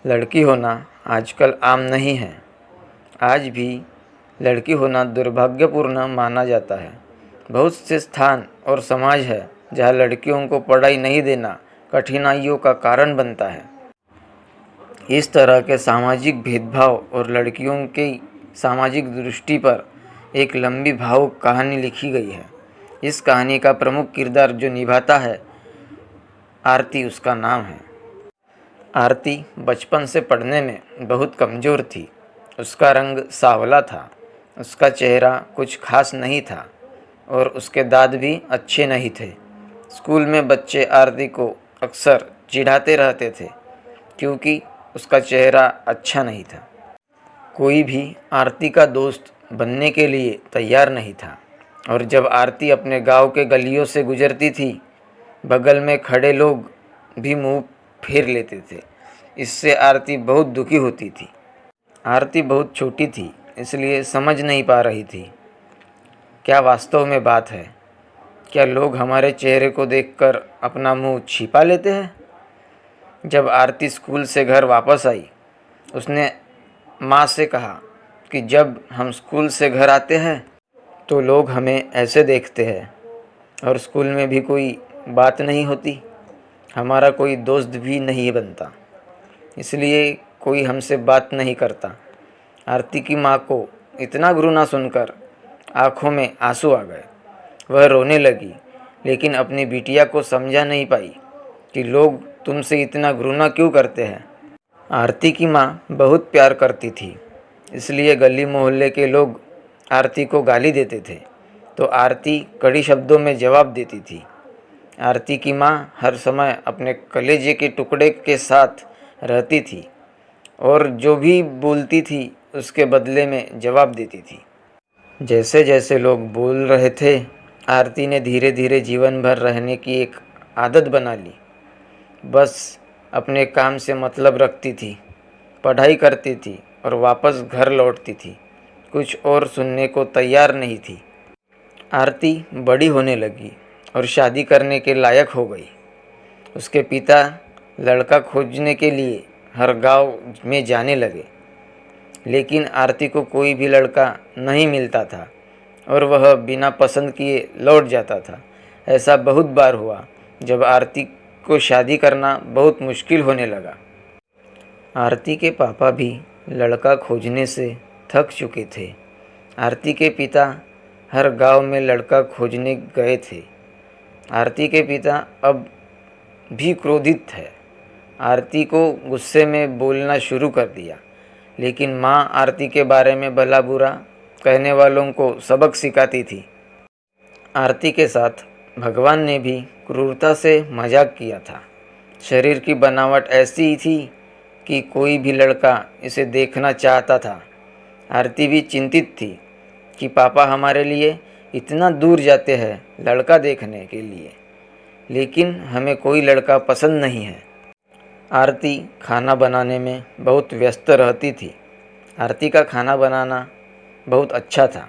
लड़की होना आजकल आम नहीं है। आज भी लड़की होना दुर्भाग्यपूर्ण माना जाता है। बहुत से स्थान और समाज है जहाँ लड़कियों को पढ़ाई नहीं देना कठिनाइयों का कारण बनता है। इस तरह के सामाजिक भेदभाव और लड़कियों की सामाजिक दृष्टि पर एक लंबी भावुक कहानी लिखी गई है। इस कहानी का प्रमुख किरदार जो निभाता है, आरती उसका नाम है। आरती बचपन से पढ़ने में बहुत कमज़ोर थी। उसका रंग सांवला था, उसका चेहरा कुछ खास नहीं था और उसके दाँत भी अच्छे नहीं थे। स्कूल में बच्चे आरती को अक्सर चिढ़ाते रहते थे क्योंकि उसका चेहरा अच्छा नहीं था। कोई भी आरती का दोस्त बनने के लिए तैयार नहीं था और जब आरती अपने गांव के गलियों से गुजरती थी, बगल में खड़े लोग भी मुंह फेर लेते थे। इससे आरती बहुत दुखी होती थी। आरती बहुत छोटी थी, इसलिए समझ नहीं पा रही थी क्या वास्तव में बात है। क्या लोग हमारे चेहरे को देखकर अपना मुंह छिपा लेते हैं? जब आरती स्कूल से घर वापस आई, उसने माँ से कहा कि जब हम स्कूल से घर आते हैं तो लोग हमें ऐसे देखते हैं और स्कूल में भी कोई बात नहीं होती, हमारा कोई दोस्त भी नहीं बनता, इसलिए कोई हमसे बात नहीं करता। आरती की माँ को इतना घृणा सुनकर आंखों में आंसू आ गए। वह रोने लगी, लेकिन अपनी बिटिया को समझा नहीं पाई कि लोग तुमसे इतना घृणा क्यों करते हैं। आरती की माँ बहुत प्यार करती थी, इसलिए गली मोहल्ले के लोग आरती को गाली देते थे तो आरती कड़ी शब्दों में जवाब देती थी। आरती की माँ हर समय अपने कलेजे के टुकड़े के साथ रहती थी और जो भी बोलती थी उसके बदले में जवाब देती थी। जैसे जैसे लोग बोल रहे थे, आरती ने धीरे धीरे जीवन भर रहने की एक आदत बना ली। बस अपने काम से मतलब रखती थी, पढ़ाई करती थी और वापस घर लौटती थी। कुछ और सुनने को तैयार नहीं थी। आरती बड़ी होने लगी और शादी करने के लायक हो गई। उसके पिता लड़का खोजने के लिए हर गांव में जाने लगे, लेकिन आरती को कोई भी लड़का नहीं मिलता था और वह बिना पसंद किए लौट जाता था। ऐसा बहुत बार हुआ जब आरती को शादी करना बहुत मुश्किल होने लगा। आरती के पापा भी लड़का खोजने से थक चुके थे। आरती के पिता हर गांव में लड़का खोजने गए थे। आरती के पिता अब भी क्रोधित थे। आरती को गुस्से में बोलना शुरू कर दिया, लेकिन माँ आरती के बारे में भला बुरा कहने वालों को सबक सिखाती थी। आरती के साथ भगवान ने भी क्रूरता से मजाक किया था। शरीर की बनावट ऐसी ही थी कि कोई भी लड़का इसे देखना चाहता था। आरती भी चिंतित थी कि पापा हमारे लिए इतना दूर जाते हैं लड़का देखने के लिए, लेकिन हमें कोई लड़का पसंद नहीं है। आरती खाना बनाने में बहुत व्यस्त रहती थी। आरती का खाना बनाना बहुत अच्छा था।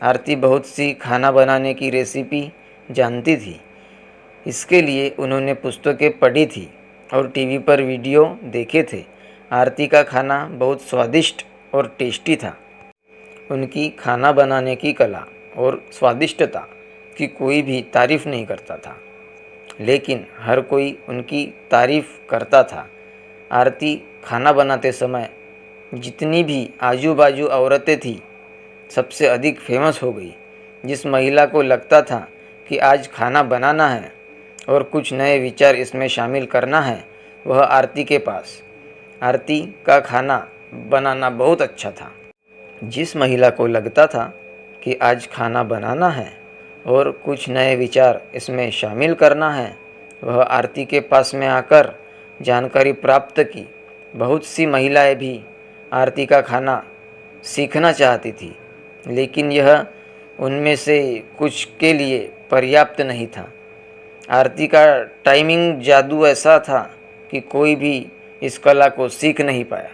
आरती बहुत सी खाना बनाने की रेसिपी जानती थी। इसके लिए उन्होंने पुस्तकें पढ़ी थी और टीवी पर वीडियो देखे थे। आरती का खाना बहुत स्वादिष्ट और टेस्टी था। उनकी खाना बनाने की कला और स्वादिष्टता की कोई भी तारीफ़ नहीं करता था, लेकिन हर कोई उनकी तारीफ़ करता था। आरती खाना बनाते समय जितनी भी आजू बाजू औरतें थीं, सबसे अधिक फेमस हो गई। जिस महिला को लगता था कि आज खाना बनाना है और कुछ नए विचार इसमें शामिल करना है, वह आरती के पास। आरती का खाना बनाना बहुत अच्छा था। जिस महिला को लगता था कि आज खाना बनाना है और कुछ नए विचार इसमें शामिल करना है, वह आरती के पास में आकर जानकारी प्राप्त की। बहुत सी महिलाएं भी आरती का खाना सीखना चाहती थी, लेकिन यह उनमें से कुछ के लिए पर्याप्त नहीं था। आरती का टाइमिंग जादू ऐसा था कि कोई भी इस कला को सीख नहीं पाया।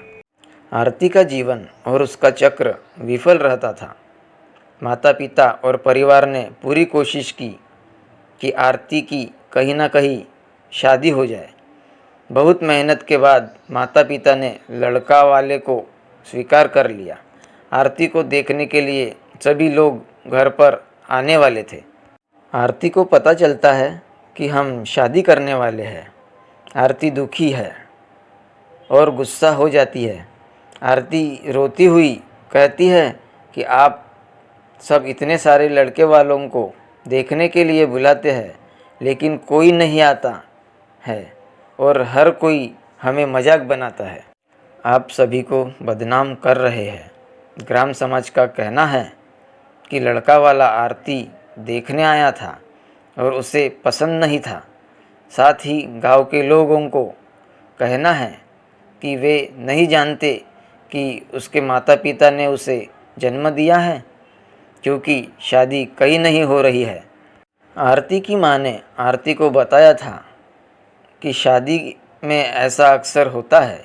आरती का जीवन और उसका चक्र विफल रहता था। माता पिता और परिवार ने पूरी कोशिश की कि आरती की कहीं ना कहीं शादी हो जाए, बहुत मेहनत के बाद माता पिता ने लड़का वाले को स्वीकार कर लिया। आरती को देखने के लिए सभी लोग घर पर आने वाले थे। आरती को पता चलता है कि हम शादी करने वाले हैं। आरती दुखी है और गुस्सा हो जाती है। आरती रोती हुई कहती है कि आप सब इतने सारे लड़के वालों को देखने के लिए बुलाते हैं, लेकिन कोई नहीं आता है और हर कोई हमें मजाक बनाता है। आप सभी को बदनाम कर रहे हैं। ग्राम समाज का कहना है कि लड़का वाला आरती देखने आया था और उसे पसंद नहीं था। साथ ही गांव के लोगों को कहना है कि वे नहीं जानते कि उसके माता पिता ने उसे जन्म दिया है, क्योंकि शादी कहीं नहीं हो रही है। आरती की माँ ने आरती को बताया था कि शादी में ऐसा अक्सर होता है।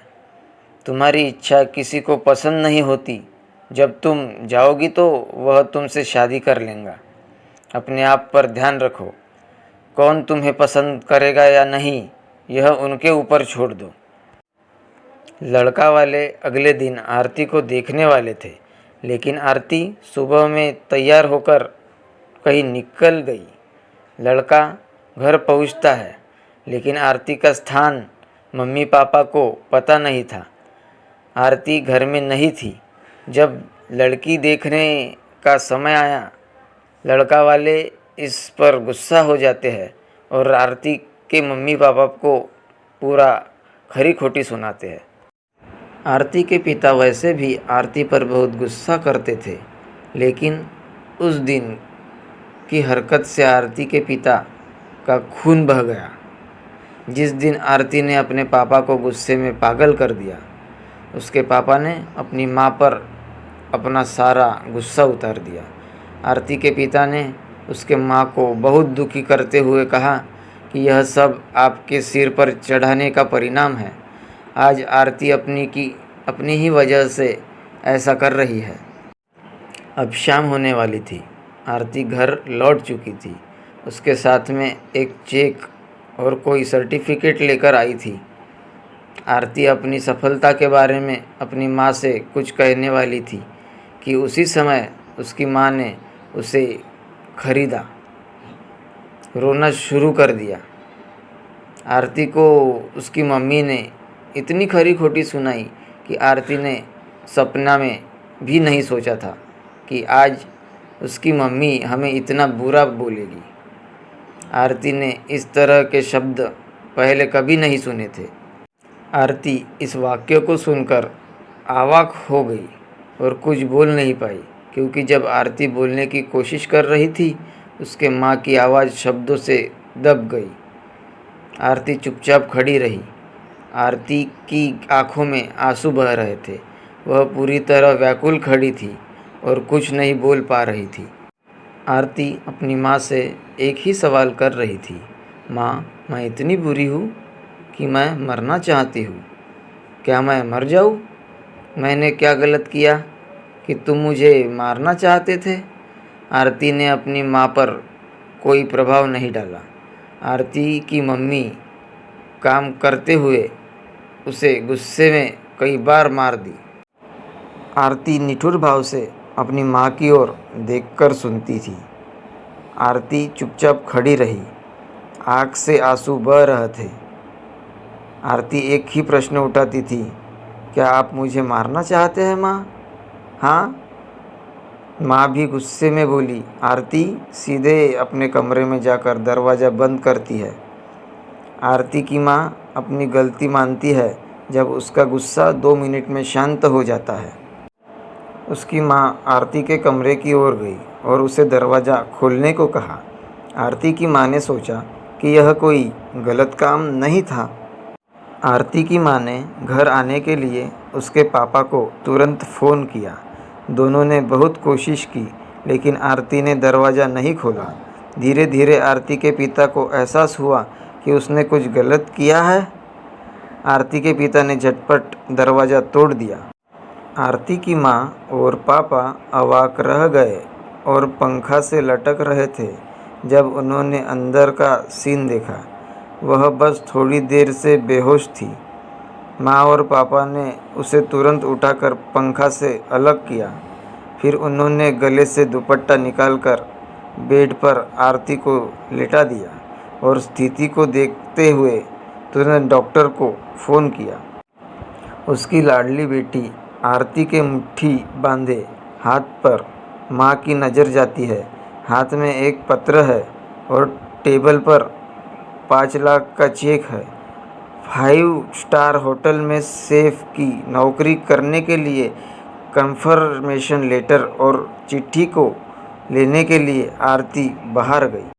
तुम्हारी इच्छा किसी को पसंद नहीं होती। जब तुम जाओगी तो वह तुमसे शादी कर लेगा। अपने आप पर ध्यान रखो। कौन तुम्हें पसंद करेगा या नहीं, यह उनके ऊपर छोड़ दो। लड़का वाले अगले दिन आरती को देखने वाले थे, लेकिन आरती सुबह में तैयार होकर कहीं निकल गई। लड़का घर पहुंचता है, लेकिन आरती का स्थान मम्मी पापा को पता नहीं था। आरती घर में नहीं थी। जब लड़की देखने का समय आया, लड़का वाले इस पर गुस्सा हो जाते हैं और आरती के मम्मी पापा को पूरा खरी खोटी सुनाते हैं। आरती के पिता वैसे भी आरती पर बहुत गुस्सा करते थे, लेकिन उस दिन की हरकत से आरती के पिता का खून बह गया। जिस दिन आरती ने अपने पापा को गुस्से में पागल कर दिया, उसके पापा ने अपनी माँ पर अपना सारा गुस्सा उतार दिया। आरती के पिता ने उसके माँ को बहुत दुखी करते हुए कहा कि यह सब आपके सिर पर चढ़ाने का परिणाम है। आज आरती अपनी ही वजह से ऐसा कर रही है। अब शाम होने वाली थी। आरती घर लौट चुकी थी। उसके साथ में एक चेक और कोई सर्टिफिकेट लेकर आई थी। आरती अपनी सफलता के बारे में अपनी माँ से कुछ कहने वाली थी कि उसी समय उसकी माँ ने उसे खरीदा। रोना शुरू कर दिया। आरती को उसकी मम्मी ने इतनी खरी खोटी सुनाई कि आरती ने सपना में भी नहीं सोचा था कि आज उसकी मम्मी हमें इतना बुरा बोलेगी। आरती ने इस तरह के शब्द पहले कभी नहीं सुने थे। आरती इस वाक्य को सुनकर अवाक हो गई और कुछ बोल नहीं पाई, क्योंकि जब आरती बोलने की कोशिश कर रही थी, उसके माँ की आवाज़ शब्दों से दब गई। आरती चुपचाप खड़ी रही। आरती की आंखों में आंसू बह रहे थे। वह पूरी तरह व्याकुल खड़ी थी और कुछ नहीं बोल पा रही थी। आरती अपनी माँ से एक ही सवाल कर रही थी, माँ, मैं इतनी बुरी हूँ कि मैं मरना चाहती हूँ। क्या मैं मर जाऊँ? मैंने क्या गलत किया कि तुम मुझे मारना चाहते थे? आरती ने अपनी माँ पर कोई प्रभाव नहीं डाला। आरती की मम्मी काम करते हुए उसे गुस्से में कई बार मार दी। आरती निठुर भाव से अपनी माँ की ओर देखकर सुनती थी। आरती चुपचाप खड़ी रही। आँख से आंसू बह रहे थे। आरती एक ही प्रश्न उठाती थी, क्या आप मुझे मारना चाहते हैं माँ? हाँ। माँ भी गुस्से में बोली। आरती सीधे अपने कमरे में जाकर दरवाज़ा बंद करती है। आरती की माँ अपनी गलती मानती है जब उसका गुस्सा 2 मिनट में शांत हो जाता है। उसकी माँ आरती के कमरे की ओर गई और उसे दरवाज़ा खोलने को कहा। आरती की माँ ने सोचा कि यह कोई गलत काम नहीं था। आरती की माँ ने घर आने के लिए उसके पापा को तुरंत फ़ोन किया। दोनों ने बहुत कोशिश की, लेकिन आरती ने दरवाज़ा नहीं खोला। धीरे धीरे आरती के पिता को एहसास हुआ कि उसने कुछ गलत किया है। आरती के पिता ने झटपट दरवाज़ा तोड़ दिया। आरती की माँ और पापा अवाक रह गए और पंखा से लटक रहे थे जब उन्होंने अंदर का सीन देखा। वह बस थोड़ी देर से बेहोश थी। माँ और पापा ने उसे तुरंत उठाकर पंखा से अलग किया। फिर उन्होंने गले से दुपट्टा निकालकर बेड पर आरती को लेटा दिया और स्थिति को देखते हुए तुरंत डॉक्टर को फ़ोन किया। उसकी लाडली बेटी आरती के मुट्ठी बांधे हाथ पर माँ की नज़र जाती है। हाथ में एक पत्र है और टेबल पर 5 लाख का चेक है। 5 स्टार होटल में शेफ की नौकरी करने के लिए कंफर्मेशन लेटर और चिट्ठी को लेने के लिए आरती बाहर गई।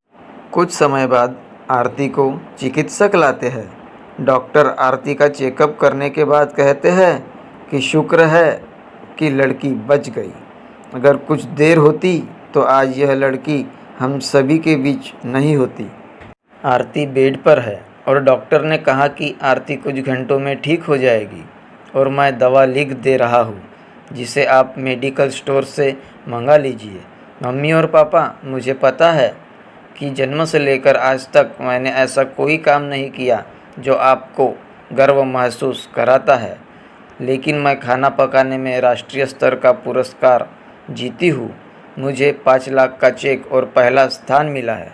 कुछ समय बाद आरती को चिकित्सक लाते हैं। डॉक्टर आरती का चेकअप करने के बाद कहते हैं कि शुक्र है कि लड़की बच गई। अगर कुछ देर होती तो आज यह लड़की हम सभी के बीच नहीं होती। आरती बेड पर है और डॉक्टर ने कहा कि आरती कुछ घंटों में ठीक हो जाएगी और मैं दवा लिख दे रहा हूँ, जिसे आप मेडिकल स्टोर से मंगा लीजिए। मम्मी और पापा, मुझे पता है कि जन्म से लेकर आज तक मैंने ऐसा कोई काम नहीं किया जो आपको गर्व महसूस कराता है, लेकिन मैं खाना पकाने में राष्ट्रीय स्तर का पुरस्कार जीती हूँ। मुझे 5 लाख का चेक और पहला स्थान मिला है।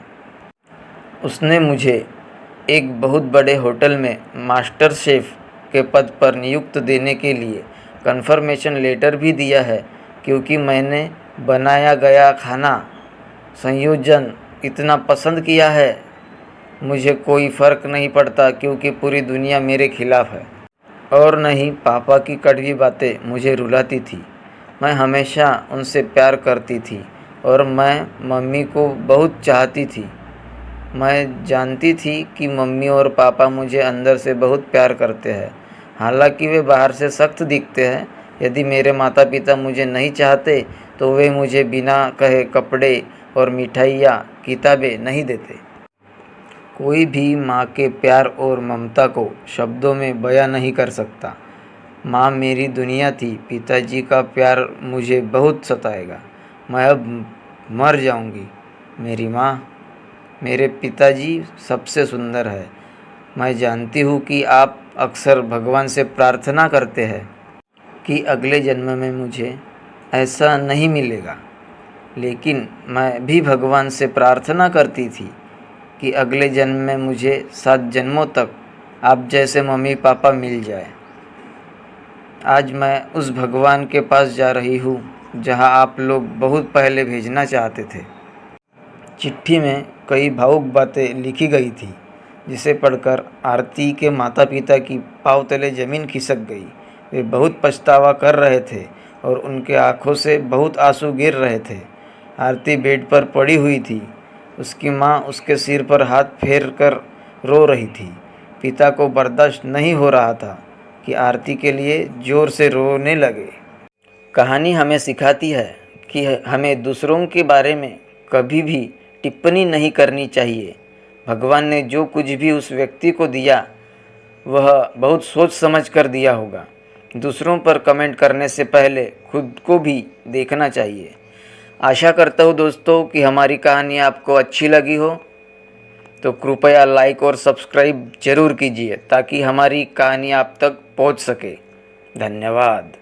उसने मुझे एक बहुत बड़े होटल में मास्टर शेफ़ के पद पर नियुक्त देने के लिए कन्फर्मेशन लेटर भी दिया है, क्योंकि मैंने बनाया गया खाना संयोजन इतना पसंद किया है। मुझे कोई फ़र्क नहीं पड़ता क्योंकि पूरी दुनिया मेरे खिलाफ़ है। और नहीं, पापा की कड़वी बातें मुझे रुलाती थी। मैं हमेशा उनसे प्यार करती थी और मैं मम्मी को बहुत चाहती थी। मैं जानती थी कि मम्मी और पापा मुझे अंदर से बहुत प्यार करते हैं, हालांकि वे बाहर से सख्त दिखते हैं। यदि मेरे माता पिता मुझे नहीं चाहते तो वे मुझे बिना कहे कपड़े और मिठाइयाँ, किताबें नहीं देते। कोई भी माँ के प्यार और ममता को शब्दों में बयां नहीं कर सकता। माँ मेरी दुनिया थी। पिताजी का प्यार मुझे बहुत सताएगा। मैं अब मर जाऊंगी। मेरी माँ, मेरे पिताजी सबसे सुंदर है। मैं जानती हूँ कि आप अक्सर भगवान से प्रार्थना करते हैं कि अगले जन्म में मुझे ऐसा नहीं मिलेगा, लेकिन मैं भी भगवान से प्रार्थना करती थी कि अगले जन्म में मुझे 7 जन्मों तक आप जैसे मम्मी पापा मिल जाए। आज मैं उस भगवान के पास जा रही हूँ जहाँ आप लोग बहुत पहले भेजना चाहते थे। चिट्ठी में कई भावुक बातें लिखी गई थी, जिसे पढ़कर आरती के माता पिता की पाँव तले ज़मीन खिसक गई। वे बहुत पछतावा कर रहे थे और उनके आँखों से बहुत आंसू गिर रहे थे। आरती बेड पर पड़ी हुई थी। उसकी माँ उसके सिर पर हाथ फेर कर रो रही थी। पिता को बर्दाश्त नहीं हो रहा था कि आरती के लिए ज़ोर से रोने लगे। कहानी हमें सिखाती है कि हमें दूसरों के बारे में कभी भी टिप्पणी नहीं करनी चाहिए। भगवान ने जो कुछ भी उस व्यक्ति को दिया वह बहुत सोच समझ कर दिया होगा। दूसरों पर कमेंट करने से पहले खुद को भी देखना चाहिए। आशा करता हूँ दोस्तों कि हमारी कहानी आपको अच्छी लगी हो, तो कृपया लाइक और सब्सक्राइब ज़रूर कीजिए ताकि हमारी कहानी आप तक पहुँच सके। धन्यवाद।